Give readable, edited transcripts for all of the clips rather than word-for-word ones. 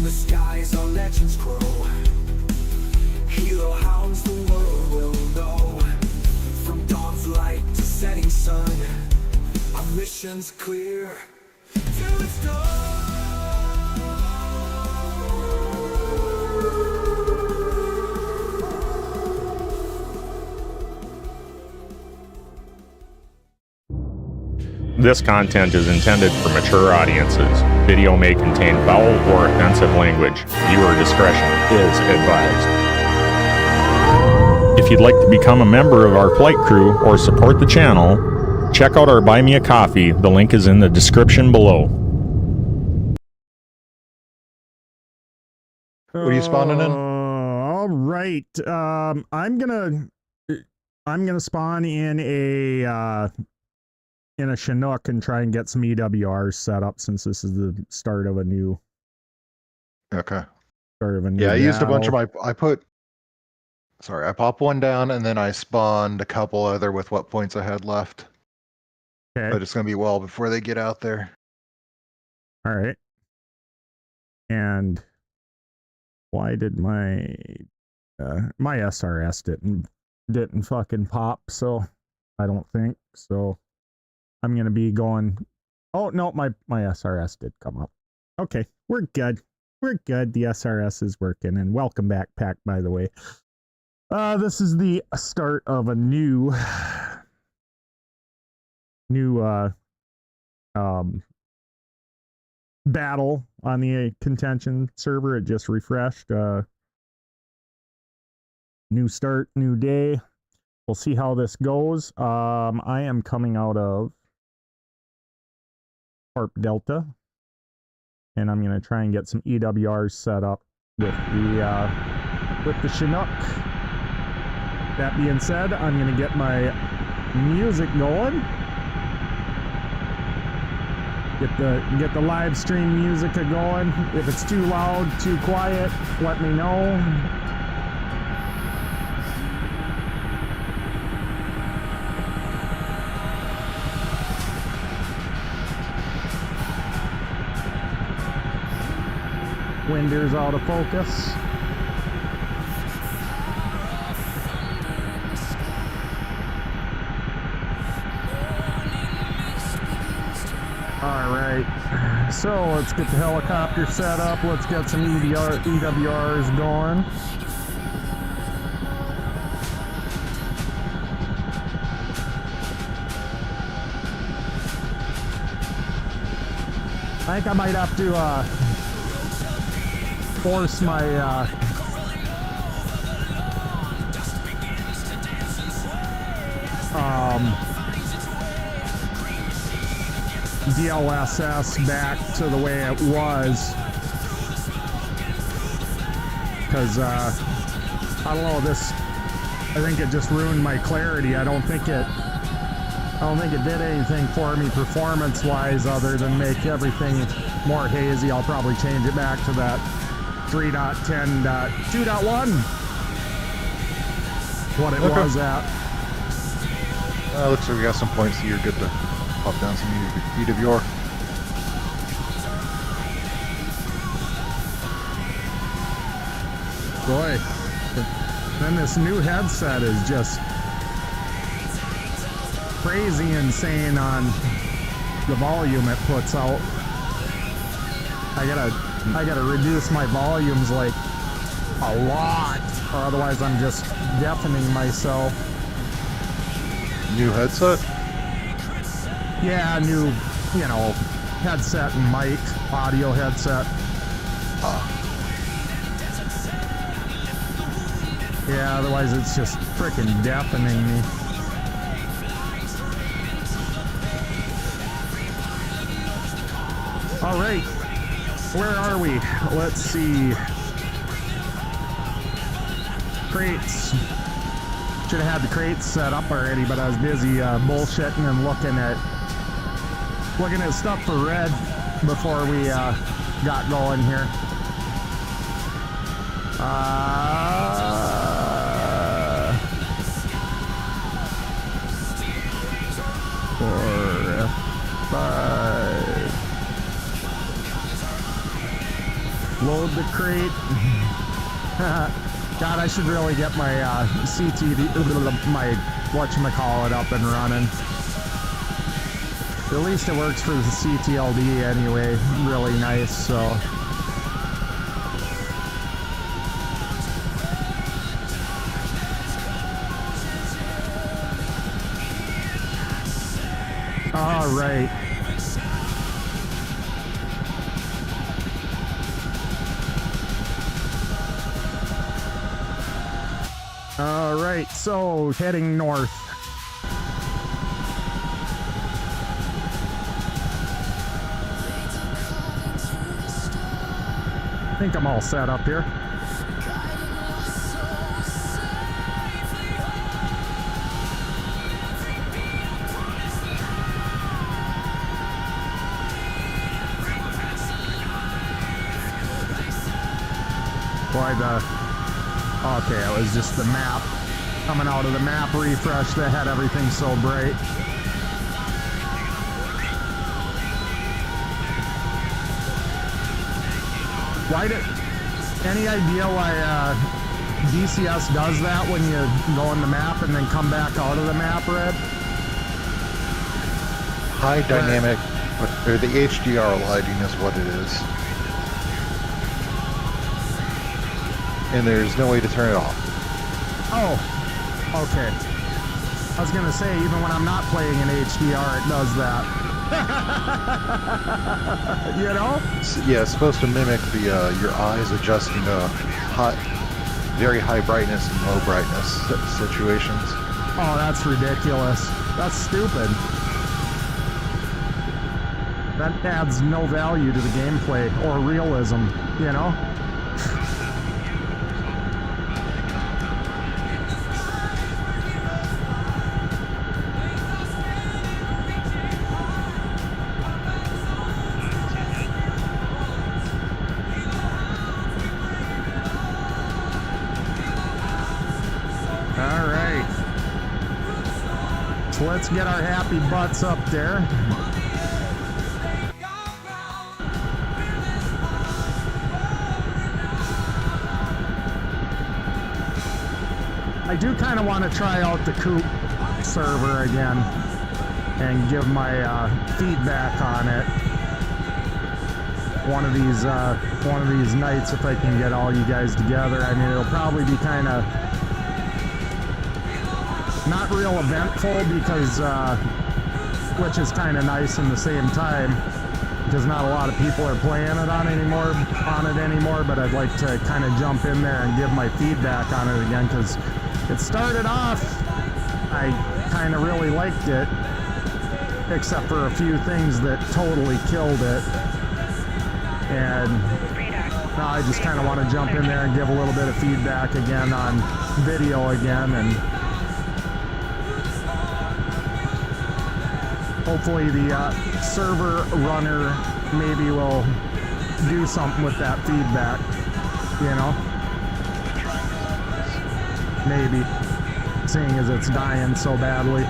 the skies our legends grow. Helo Hounds the world will know. From dawn's light to setting sun, our mission's clear till it's done. This content is intended for mature audiences. Video may contain foul or offensive language. Viewer discretion is advised. If you'd like to become a member of our flight crew or support the channel, check out our Buy Me a Coffee. The link is in the description below. What are you spawning in? All right. I'm gonna spawn in a Chinook and try and get some EWRs set up since this is the start of a new. Okay. Start of a new. Yeah, I used a bunch of battle. my. I popped one down and then I spawned a couple other with what points I had left. Okay. But it's gonna be well before they get out there. All right. And why did my SRS didn't fucking pop? So I don't think so. I'm gonna be going. Oh no, my SRS did come up. Okay, we're good. We're good. The SRS is working. And welcome back, Pack. By the way, this is the start of a new battle on the contention server. It just refreshed. New start, new day. We'll see how this goes. I am coming out of Harp Delta, and I'm gonna try and get some EWRs set up with the Chinook. That being said, I'm gonna get my music going. Get the live stream music going. If it's too loud, too quiet, let me know. Winder's out of focus. All right, so let's get the helicopter set up. Let's get some EWRs going. I think I might have to force my DLSS back to the way it was, because I don't know, I think it just ruined my clarity. I don't think it did anything for me performance wise other than make everything more hazy. I'll probably change it back to that 3.10.2.1 what it was at. Looks like we got some points, so you're good to pop down some EWR. Boy, then this new headset is just crazy insane on the volume it puts out. I gotta reduce my volumes like a lot, or otherwise I'm just deafening myself. New headset? Yeah, new, headset and mic, audio headset. Yeah, otherwise it's just freaking deafening me. All right. Where are we? Let's see. Crates. Should have had the crates set up already, but I was busy bullshitting and looking at stuff for red before we got going here. Load the crate. God, I should really get my my whatchamacallit up and running. At least it works for the CTLD anyway. Really nice, so. All right. All right, so heading north. I think I'm all set up here. Boy, okay, it was just the map. Coming out of the map refresh that had everything so bright. Any idea why DCS does that when you go on the map and then come back out of the map, Red? High dynamic, or the HDR lighting is what it is. And there's no way to turn it off. Oh, okay. I was gonna say, even when I'm not playing in HDR, it does that. You know? Yeah, it's supposed to mimic the your eyes adjusting to very high brightness and low brightness situations. Oh, that's ridiculous. That's stupid. That adds no value to the gameplay or realism, you know? Let's get our happy butts up there. I do kind of want to try out the Coop server again and give my feedback on it. One of these nights, if I can get all you guys together. I mean, it'll probably be kind of not real eventful because, which is kind of nice in the same time, because not a lot of people are playing it on it anymore. But I'd like to kind of jump in there and give my feedback on it again, because it started off, I kind of really liked it, except for a few things that totally killed it. And now I just kind of want to jump in there and give a little bit of feedback again on video again, and hopefully the server runner maybe will do something with that feedback, you know? Maybe, seeing as it's dying so badly.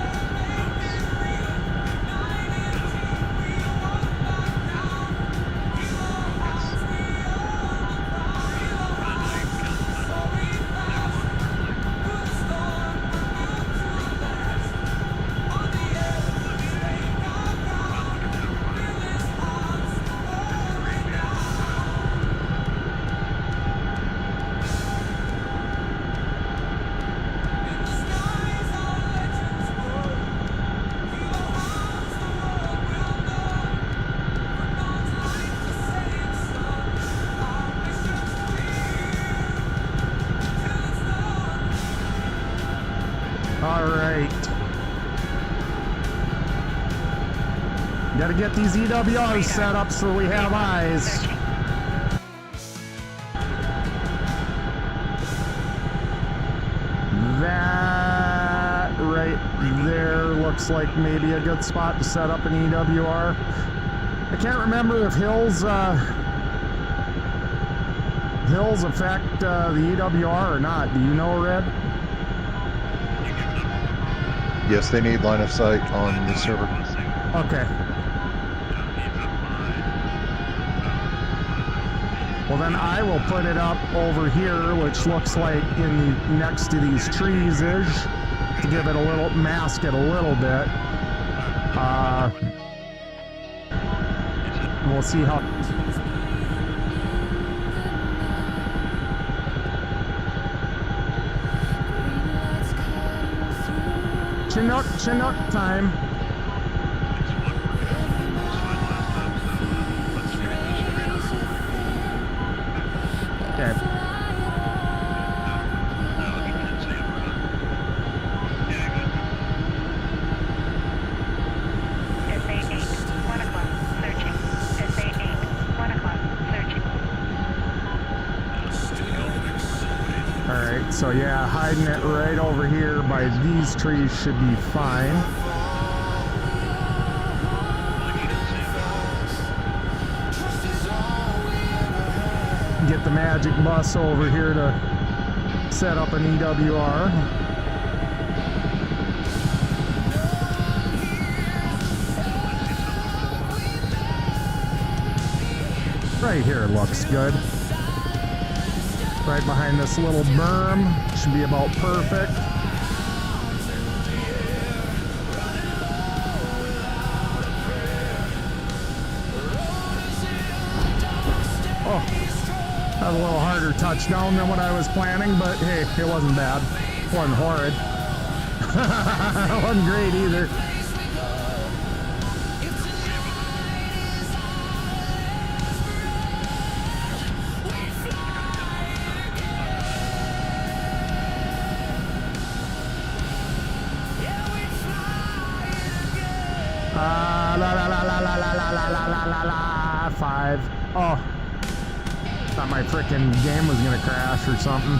Gotta get these EWRs set up so we have eyes. That right there looks like maybe a good spot to set up an EWR. I can't remember if hills affect the EWR or not. Do you know, Red? Yes, they need line of sight on the server. Okay. Well, then I will put it up over here, which looks like next to these trees-ish, to give it a little, mask it a little bit. We'll see how... Chinook time. Okay. Alright, so yeah, hiding it right over here by these trees should be fine. Get the magic bus over here to set up an EWR. Right here looks good. Right behind this little berm. Should be about perfect. Oh, that was a little harder touchdown than what I was planning, but hey, it wasn't bad. It wasn't horrid. It wasn't great either. Five. Oh, thought my freaking game was gonna crash or something.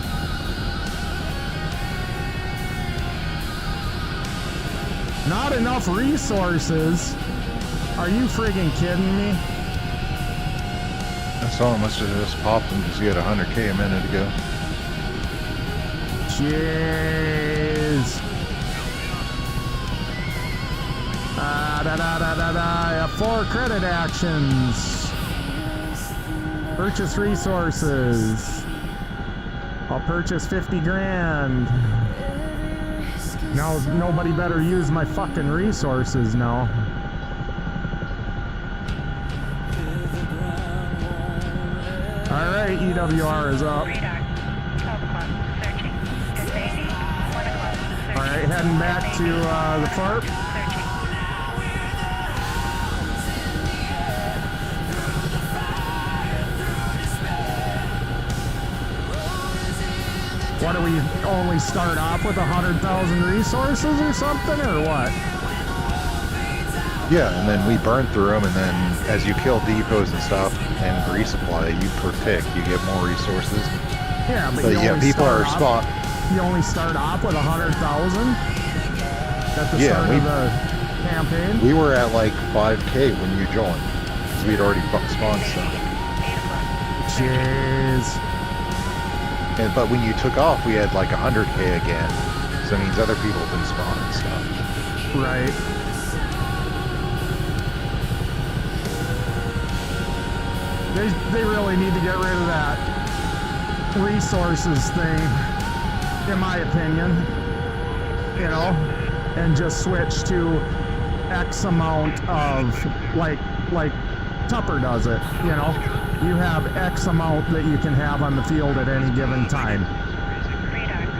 Not enough resources. Are you friggin' kidding me? That song must have just popped him because he had 100K a minute ago. Jeez. I have 4 credit actions. Purchase resources. I'll purchase 50 grand. Now nobody better use my fucking resources now. Alright, EWR is up. Alright, heading back to the FARP. What do we only start off with 100,000 resources or something, or what? Yeah, and then we burn through them, and then as you kill depots and stuff and resupply, you per tick, you get more resources. Yeah, but yeah, people are spot. You only start off with 100,000 at the start of the campaign. We were at like 5K when you joined, because we'd already spawned stuff. Jeez. But when you took off, we had like 100K again. So that means other people have been spawning stuff. Right. They really need to get rid of that resources thing, in my opinion. You know, and just switch to X amount of like Tupper does it, you know. You have X amount that you can have on the field at any given time.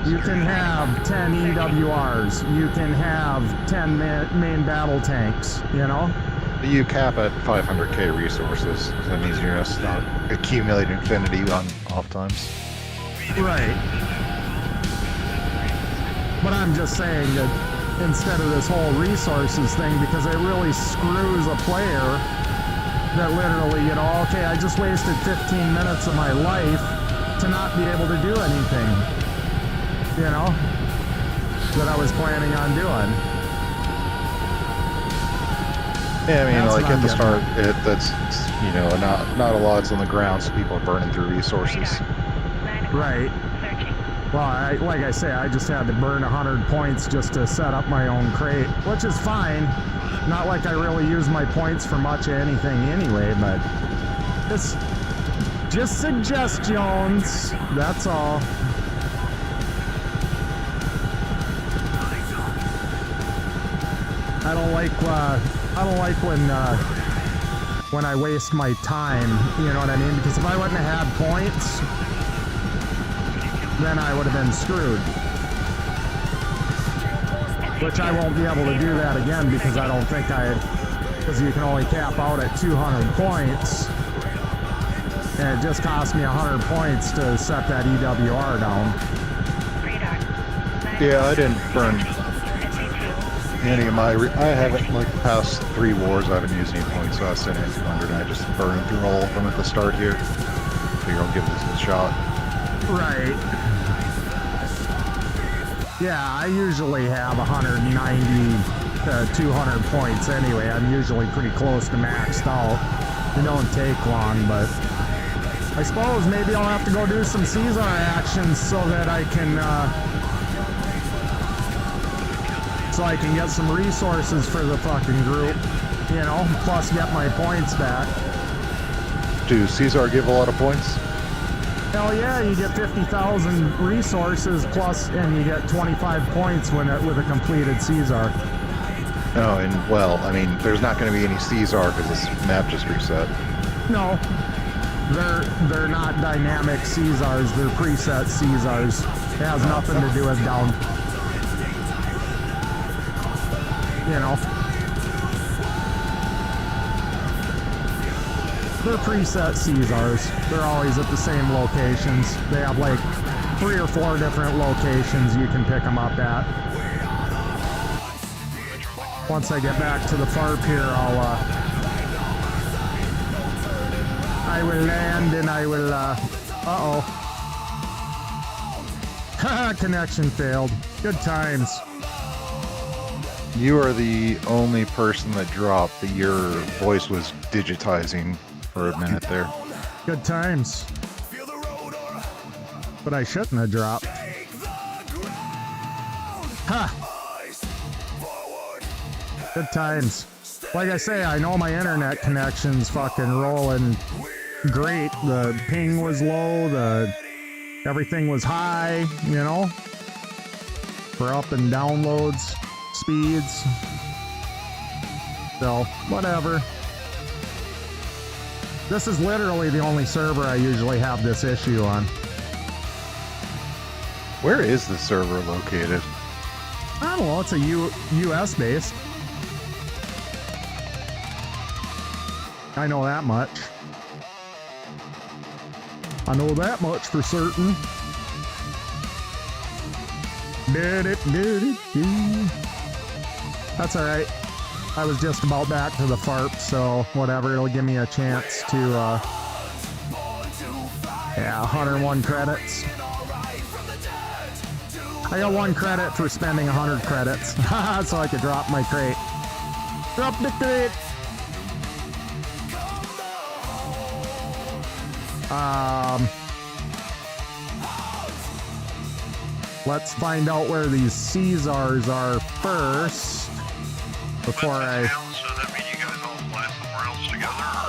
You can have 10 EWRs. You can have 10 main battle tanks, you know? You cap at 500K resources. So that means you're just not accumulating infinity on off times. Right. But I'm just saying that instead of this whole resources thing, because it really screws a player that literally, you know, okay, I just wasted 15 minutes of my life to not be able to do anything, you know, that I was planning on doing. Yeah, I mean, That's like what at I'm the getting start, that's, you know, not a lot's on the ground, so people are burning through resources. Right. Well, like I say, I just had to burn 100 points just to set up my own crate, which is fine. Not like I really use my points for much of anything anyway, but it's Just suggestions. That's all. I don't like when I waste my time, you know what I mean? Because if I wouldn't have had points, then I would have been screwed. Which I won't be able to do that again because I don't think because you can only cap out at 200 points. And it just cost me 100 points to set that EWR down. Yeah, I didn't burn any of my... I haven't, like, the past 3 wars, I haven't used any points, so I sent in 200. I just burned through all of them at the start here. Figure I'll give this a shot. Right. Yeah, I usually have 190 to 200 points anyway. I'm usually pretty close to maxed out. It don't take long, but I suppose maybe I'll have to go do some Caesar actions so that I can get some resources for the fucking group, you know, plus get my points back. Do Caesar give a lot of points? Hell yeah, you get 50,000 resources plus, and you get 25 points with a completed Caesar. Oh, and well, I mean, there's not going to be any Caesar because this map just reset. No, they're not dynamic Caesars, they're preset Caesars. It has nothing to do with down. You know. They're preset Caesars. They're always at the same locations. They have like 3 or 4 different locations you can pick them up at. Once I get back to the FARP here, I will land and I will, Haha, connection failed. Good times. You are the only person that dropped that your voice was digitizing for a minute there. Good times. But I shouldn't have dropped. Ha! Good times. Like I say, I know my internet connection's fucking rolling great. The ping was low, everything was high, you know? For up and downloads, speeds. So, whatever. This is literally the only server I usually have this issue on. Where is the server located? I don't know, it's a US based. I know that much. I know that much for certain. That's alright. I was just about back to the FARP, so whatever, it'll give me a chance to, yeah, 101 credits. I got 1 credit for spending 100 credits, so I could drop my crate. Drop the crate! Let's find out where these Caesars are first before I... So that means you guys all fly somewhere else together?